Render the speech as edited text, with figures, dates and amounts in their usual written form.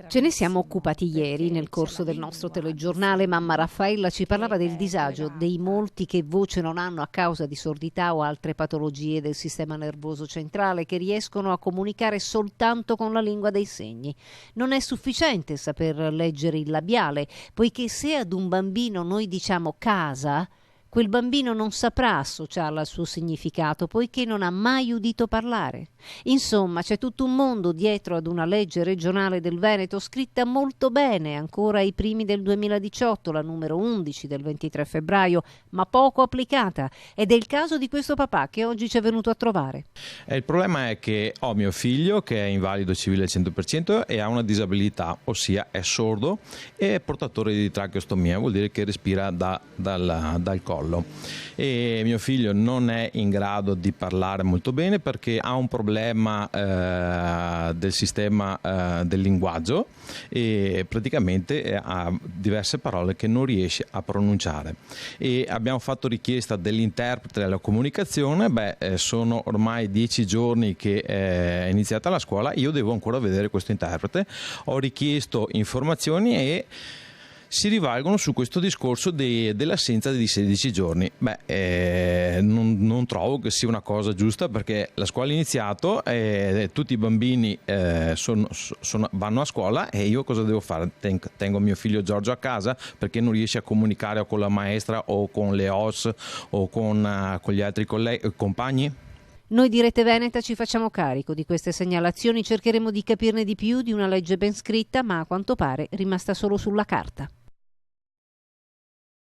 Ce ne siamo occupati ieri nel corso del nostro telegiornale. Mamma Raffaella ci parlava del disagio dei molti che voce non hanno a causa di sordità o altre patologie del sistema nervoso centrale, che riescono a comunicare soltanto con la lingua dei segni. Non è sufficiente saper leggere il labiale, poiché se ad un bambino noi diciamo casa, quel bambino non saprà associarla al suo significato, poiché non ha mai udito parlare. Insomma, c'è tutto un mondo dietro ad una legge regionale del Veneto scritta molto bene, ancora ai primi del 2018, la numero 11 del 23 febbraio, ma poco applicata. Ed è il caso di questo papà che oggi ci è venuto a trovare. Il problema è che ho mio figlio che è invalido civile al 100% e ha una disabilità, ossia è sordo e è portatore di tracheostomia, vuol dire che respira dal collo. E mio figlio non è in grado di parlare molto bene perché ha un problema del sistema del linguaggio e praticamente ha diverse parole che non riesce a pronunciare. E abbiamo fatto richiesta dell'interprete alla comunicazione. Sono ormai 10 giorni che è iniziata la scuola, io devo ancora vedere questo interprete. Ho richiesto informazioni e si rivalgono su questo discorso dell'assenza di 16 giorni. Non trovo che sia una cosa giusta, perché la scuola è iniziata, tutti i bambini vanno a scuola e io cosa devo fare? Tengo mio figlio Giorgio a casa perché non riesce a comunicare o con la maestra o con le OS o con gli altri compagni? Noi di Rete Veneta ci facciamo carico di queste segnalazioni, cercheremo di capirne di più di una legge ben scritta, ma a quanto pare rimasta solo sulla carta.